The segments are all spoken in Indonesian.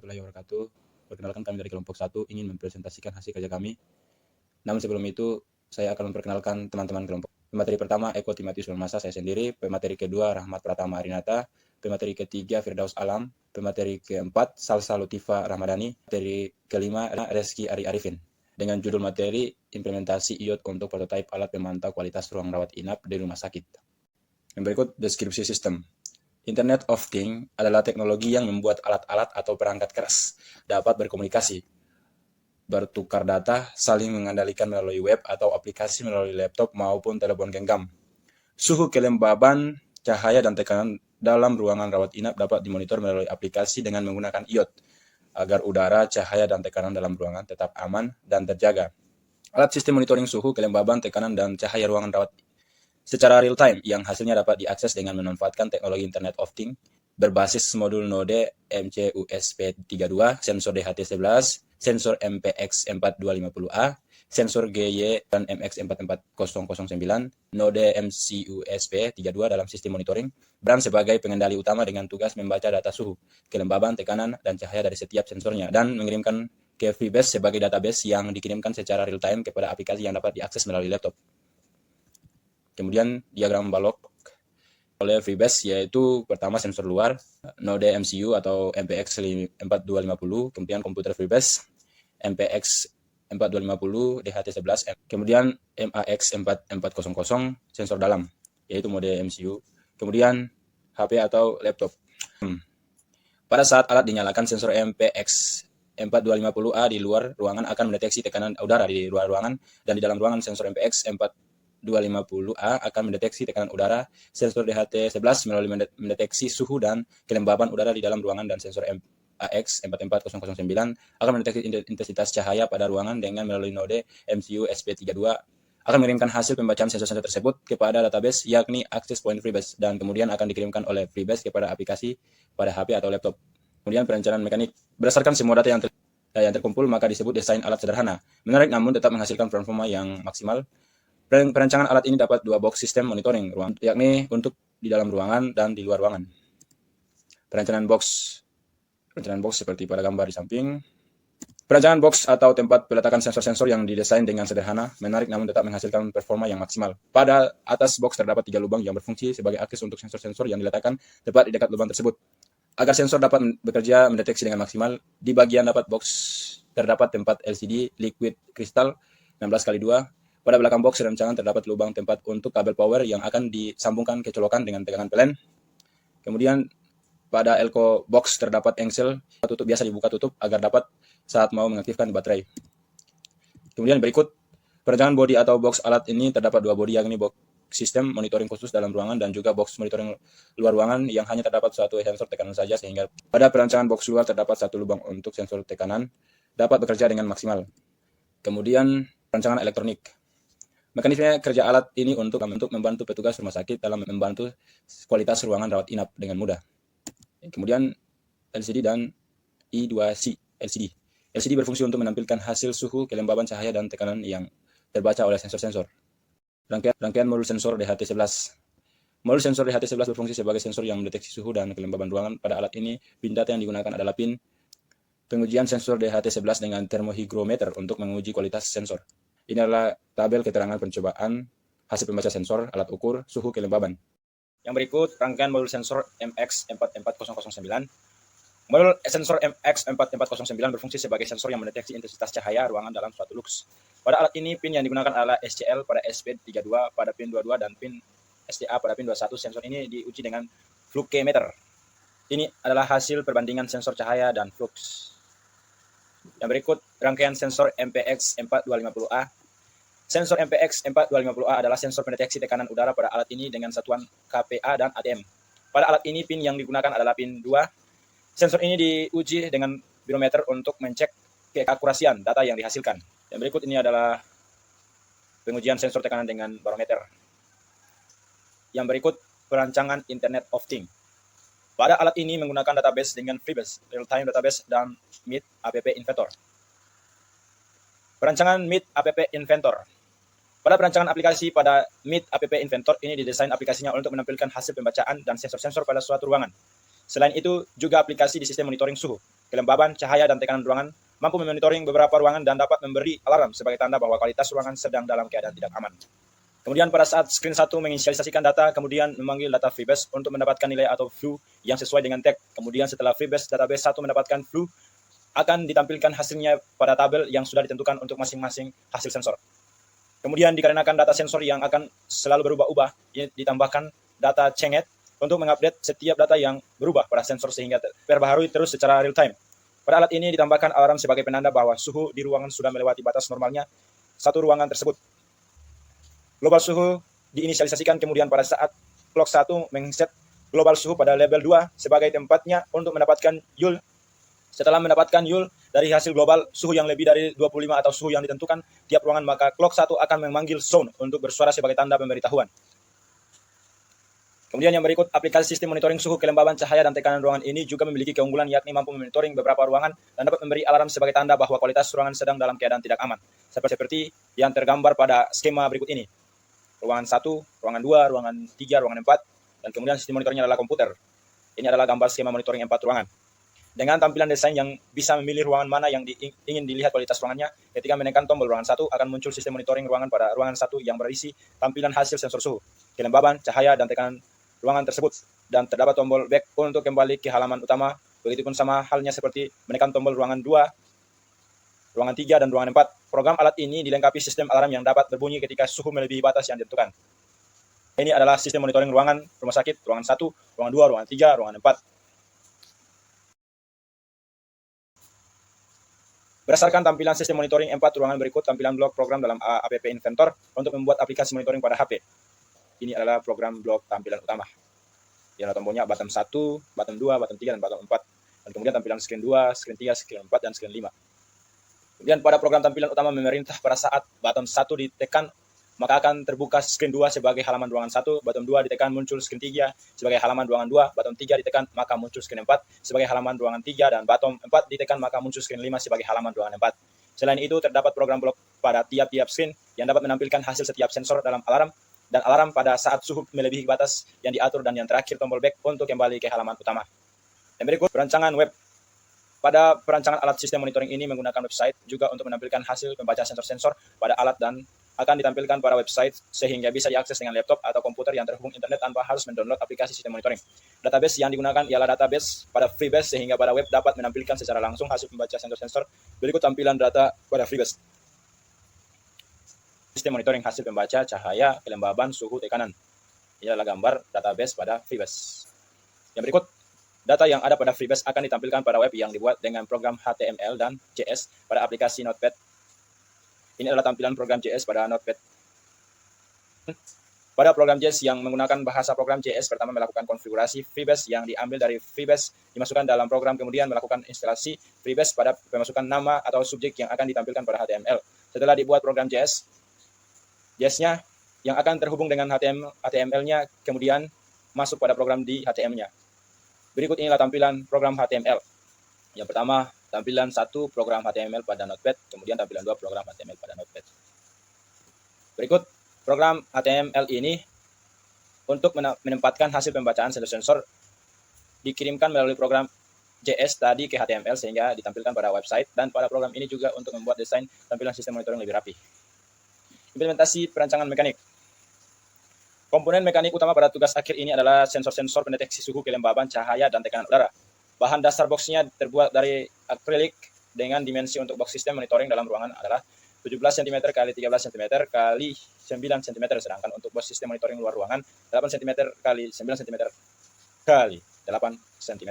warahmatullahi wabarakatuh. Perkenalkan, kami dari kelompok 1 ingin mempresentasikan hasil kerja kami. Namun sebelum itu, saya akan memperkenalkan teman-teman kelompok. Pemateri pertama, Eko Timotius Nurmasa, saya sendiri. Pemateri kedua, Rahmat Pratama Arinata. Pemateri ketiga, Firdaus Alam. Pemateri keempat, Salsa Lutifa Ramadhani. Pemateri kelima, Reski Ari Arifin. Dengan judul materi, implementasi IoT untuk prototipe alat pemantau kualitas ruang rawat inap di rumah sakit. Yang berikut, deskripsi sistem. Internet of Things adalah teknologi yang membuat alat-alat atau perangkat keras dapat berkomunikasi, bertukar data, saling mengendalikan melalui web atau aplikasi melalui laptop maupun telepon genggam. Suhu kelembaban, cahaya, dan tekanan dalam ruangan rawat inap dapat dimonitor melalui aplikasi dengan menggunakan IoT, agar udara, cahaya, dan tekanan dalam ruangan tetap aman dan terjaga. Alat sistem monitoring suhu, kelembaban, tekanan, dan cahaya ruangan rawat secara real time yang hasilnya dapat diakses dengan memanfaatkan teknologi Internet of Things berbasis modul node MCUSP32, sensor DHT11, sensor MPX4250A, sensor GY dan MX44009, node MCUSP32 dalam sistem monitoring, beran sebagai pengendali utama dengan tugas membaca data suhu, kelembaban, tekanan, dan cahaya dari setiap sensornya dan mengirimkan ke FreeBSD sebagai database yang dikirimkan secara real time kepada aplikasi yang dapat diakses melalui laptop. Kemudian diagram balok oleh FreeBSD yaitu pertama sensor luar, node MCU atau MPX4250, kemudian komputer FreeBSD MPX4250 DHT11, kemudian MAX4400 sensor dalam yaitu mode MCU, kemudian HP atau laptop. Pada saat alat dinyalakan, sensor MPX4250A di luar ruangan akan mendeteksi tekanan udara di luar ruangan, dan di dalam ruangan sensor MPX4250A akan mendeteksi tekanan udara. Sensor DHT11 melalui mendeteksi suhu dan kelembaban udara di dalam ruangan, dan sensor AX44009 akan mendeteksi intensitas cahaya pada ruangan dengan melalui node MCU SP32 akan mengirimkan hasil pembacaan sensor-sensor tersebut kepada database yakni Access Point FreeBSD, dan kemudian akan dikirimkan oleh FreeBSD kepada aplikasi pada HP atau laptop. Kemudian perencanaan mekanik. Berdasarkan semua data yang terkumpul, maka disebut desain alat sederhana, menarik namun tetap menghasilkan performa yang maksimal. Perancangan alat ini dapat dua box sistem monitoring ruang, yakni untuk di dalam ruangan dan di luar ruangan. Perancangan box seperti pada gambar di samping. Perancangan box atau tempat peletakan sensor-sensor yang didesain dengan sederhana, menarik namun tetap menghasilkan performa yang maksimal. Pada atas box terdapat 3 lubang yang berfungsi sebagai akses untuk sensor-sensor yang diletakkan tepat di dekat lubang tersebut. Agar sensor dapat bekerja mendeteksi dengan maksimal, di bagian dapat box terdapat tempat LCD liquid kristal 16x2. Pada belakang box rancangan terdapat lubang tempat untuk kabel power yang akan disambungkan ke colokan dengan tegangan pelan. Kemudian pada elko box terdapat engsel tutup biasa dibuka tutup agar dapat saat mau mengaktifkan baterai. Kemudian berikut perancangan bodi atau box alat ini terdapat 2 bodi, yakni box sistem monitoring khusus dalam ruangan dan juga box monitoring luar ruangan yang hanya terdapat satu sensor tekanan saja, sehingga pada perancangan box luar terdapat 1 lubang untuk sensor tekanan dapat bekerja dengan maksimal. Kemudian perancangan elektronik. Mekanisme kerja alat ini untuk membantu petugas rumah sakit dalam membantu kualitas ruangan rawat inap dengan mudah. Kemudian LCD dan I2C LCD. LCD berfungsi untuk menampilkan hasil suhu, kelembaban cahaya, dan tekanan yang terbaca oleh sensor-sensor. Rangkaian modul sensor DHT11. Modul sensor DHT11 berfungsi sebagai sensor yang mendeteksi suhu dan kelembaban ruangan. Pada alat ini, pin data yang digunakan adalah pin pengujian sensor DHT11 dengan termohygrometer untuk menguji kualitas sensor. Ini adalah tabel keterangan pencobaan hasil pembaca sensor, alat ukur, suhu, kelembaban. Yang berikut rangkaian modul sensor MX44009. Modul sensor MX44009 berfungsi sebagai sensor yang mendeteksi intensitas cahaya ruangan dalam suatu lux. Pada alat ini, pin yang digunakan adalah SCL pada SP32 pada pin 22 dan pin STA pada pin 21. Sensor ini diuji dengan flukemeter. Ini adalah hasil perbandingan sensor cahaya dan flux. Yang berikut rangkaian sensor MPX4250A. Sensor MPX4250A adalah sensor pendeteksi tekanan udara pada alat ini dengan satuan kPa dan atm. Pada alat ini, pin yang digunakan adalah pin 2. Sensor ini diuji dengan barometer untuk mencek keakurasian data yang dihasilkan. Yang berikut ini adalah pengujian sensor tekanan dengan barometer. Yang berikut perancangan Internet of Things. Pada alat ini menggunakan database dengan FreeBSD, Real-Time Database, dan Meet App Inventor. Perancangan Meet App Inventor. Pada perancangan aplikasi pada Meet App Inventor ini didesain aplikasinya untuk menampilkan hasil pembacaan dan sensor-sensor pada suatu ruangan. Selain itu, juga aplikasi di sistem monitoring suhu. kelembaban, cahaya, dan tekanan ruangan, mampu memonitoring beberapa ruangan dan dapat memberi alarm sebagai tanda bahwa kualitas ruangan sedang dalam keadaan tidak aman. Kemudian pada saat screen 1 menginisialisasikan data, kemudian memanggil data FreeBSD untuk mendapatkan nilai atau flu yang sesuai dengan tag. Kemudian setelah FreeBSD database 1 mendapatkan flu, akan ditampilkan hasilnya pada tabel yang sudah ditentukan untuk masing-masing hasil sensor. Kemudian dikarenakan data sensor yang akan selalu berubah-ubah, ditambahkan data cenget untuk mengupdate setiap data yang berubah pada sensor sehingga terbaharui terus secara real time. Pada alat ini ditambahkan alarm sebagai penanda bahwa suhu di ruangan sudah melewati batas normalnya satu ruangan tersebut. Global suhu diinisialisasikan kemudian pada saat clock 1 mengset global suhu pada level 2 sebagai tempatnya untuk mendapatkan Joule. Setelah mendapatkan Joule dari hasil global suhu yang lebih dari 25 atau suhu yang ditentukan tiap ruangan, maka clock 1 akan memanggil sound untuk bersuara sebagai tanda pemberitahuan. Kemudian yang berikut, aplikasi sistem monitoring suhu, kelembaban, cahaya, dan tekanan ruangan ini juga memiliki keunggulan yakni mampu memonitoring beberapa ruangan dan dapat memberi alarm sebagai tanda bahwa kualitas ruangan sedang dalam keadaan tidak aman. Seperti yang tergambar pada skema berikut ini. Ruangan 1, ruangan 2, ruangan 3, ruangan 4, dan kemudian sistem monitoringnya adalah komputer. Ini adalah gambar skema monitoring 4 ruangan. Dengan tampilan desain yang bisa memilih ruangan mana yang ingin dilihat kualitas ruangannya, ketika menekan tombol ruangan 1 akan muncul sistem monitoring ruangan pada ruangan 1 yang berisi tampilan hasil sensor suhu, kelembaban, cahaya, dan tekanan ruangan tersebut, dan terdapat tombol back untuk kembali ke halaman utama. Begitupun sama halnya seperti menekan tombol ruangan 2, ruangan 3, dan ruangan 4. Program alat ini dilengkapi sistem alarm yang dapat berbunyi ketika suhu melebihi batas yang ditentukan. Ini adalah sistem monitoring ruangan rumah sakit, ruangan 1, ruangan 2, ruangan 3, ruangan 4. Berdasarkan tampilan sistem monitoring 4 ruangan berikut tampilan blok program dalam app Inventor untuk membuat aplikasi monitoring pada HP. Ini adalah program blok tampilan utama. Yang ada tombolnya bottom 1, bottom 2, bottom 3, dan bottom 4. Dan kemudian tampilan screen 2, screen 3, screen 4, dan screen 5. Kemudian pada program tampilan utama memerintah pada saat bottom 1 ditekan, maka akan terbuka screen 2 sebagai halaman ruangan 1, bottom 2 ditekan muncul screen 3 sebagai halaman ruangan 2, bottom 3 ditekan maka muncul screen 4 sebagai halaman ruangan 3, dan bottom 4 ditekan maka muncul screen 5 sebagai halaman ruangan 4. Selain itu terdapat program blok pada tiap-tiap screen yang dapat menampilkan hasil setiap sensor dalam alarm, dan alarm pada saat suhu melebihi batas yang diatur, dan yang terakhir tombol back untuk kembali ke halaman utama. Yang berikut perancangan web. Pada perancangan alat sistem monitoring ini menggunakan website juga untuk menampilkan hasil pembaca sensor-sensor pada alat, dan akan ditampilkan pada website sehingga bisa diakses dengan laptop atau komputer yang terhubung internet tanpa harus mendownload aplikasi sistem monitoring. Database yang digunakan ialah database pada FreeBSD sehingga pada web dapat menampilkan secara langsung hasil pembaca sensor-sensor. Berikut tampilan data pada FreeBSD. Sistem monitoring hasil pembaca cahaya, kelembaban, suhu, tekanan. Ini adalah gambar database pada FreeBSD. Yang berikut, data yang ada pada FreeBSD akan ditampilkan pada web yang dibuat dengan program HTML dan JS pada aplikasi Notepad. Ini adalah tampilan program JS pada Notepad. Pada program JS yang menggunakan bahasa program JS, pertama melakukan konfigurasi FreeBSD yang diambil dari FreeBSD, dimasukkan dalam program, kemudian melakukan instalasi FreeBSD pada pemasukan nama atau subjek yang akan ditampilkan pada HTML. Setelah dibuat program JS-nya yang akan terhubung dengan HTML-nya, kemudian masuk pada program di HTML-nya. Berikut inilah tampilan program HTML. Yang pertama, tampilan 1 program HTML pada Notepad, kemudian tampilan 2 program HTML pada Notepad. Berikut program HTML ini untuk menempatkan hasil pembacaan sensor-sensor dikirimkan melalui program JS tadi ke HTML sehingga ditampilkan pada website, dan pada program ini juga untuk membuat desain tampilan sistem monitoring lebih rapi. Implementasi perancangan mekanik. Komponen mekanik utama pada tugas akhir ini adalah sensor-sensor pendeteksi suhu, kelembaban, cahaya, dan tekanan udara. Bahan dasar boxnya terbuat dari akrilik dengan dimensi untuk box sistem monitoring dalam ruangan adalah 17 cm x 13 cm x 9 cm, sedangkan untuk box sistem monitoring luar ruangan 8 cm x 9 cm x 8 cm.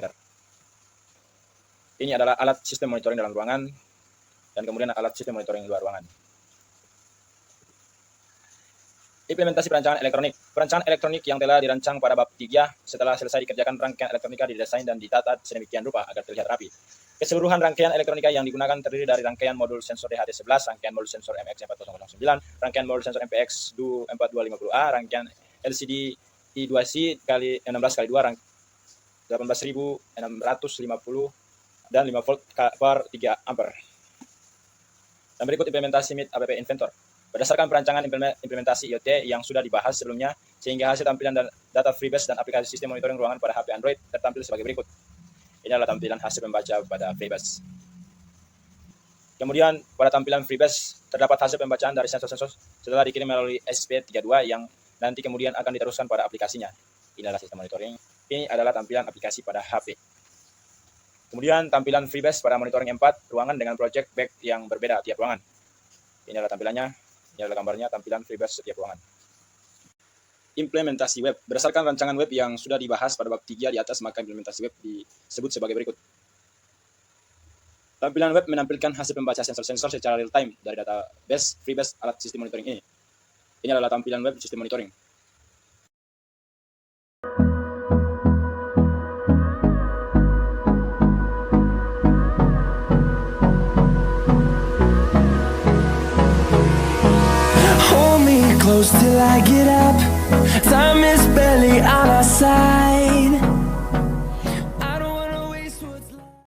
Ini adalah alat sistem monitoring dalam ruangan, dan kemudian alat sistem monitoring luar ruangan. Implementasi perancangan elektronik. Perancangan elektronik yang telah dirancang pada bab 3 setelah selesai dikerjakan, rangkaian elektronika didesain dan ditata sedemikian rupa agar terlihat rapi. Keseluruhan rangkaian elektronika yang digunakan terdiri dari rangkaian modul sensor DHT11, rangkaian modul sensor MX4009, rangkaian modul sensor MPX 4250A, rangkaian LCD I2C x 16x2, 18650 dan 5 volt per 3 ampere. Dan berikut implementasi MIT app Inventor. Berdasarkan perancangan implementasi IoT yang sudah dibahas sebelumnya, sehingga hasil tampilan dan data FreeBSD dan aplikasi sistem monitoring ruangan pada HP Android tertampil sebagai berikut. Ini adalah tampilan hasil membaca pada FreeBSD. Kemudian pada tampilan FreeBSD terdapat hasil pembacaan dari sensor-sensor setelah dikirim melalui SP32 yang nanti kemudian akan diteruskan pada aplikasinya. Ini adalah sistem monitoring. Ini adalah tampilan aplikasi pada HP. Kemudian tampilan FreeBSD pada monitoring 4 ruangan dengan project bag yang berbeda tiap ruangan. Ini adalah tampilannya. Ini adalah gambarnya tampilan FreeBSD setiap ruangan. Implementasi web. Berdasarkan rancangan web yang sudah dibahas pada bab 3 di atas, maka implementasi web disebut sebagai berikut. Tampilan web menampilkan hasil pembaca sensor-sensor secara real-time dari database FreeBSD alat sistem monitoring ini. Ini adalah tampilan web sistem monitoring. Hold me close till I get up. Time is barely on our side.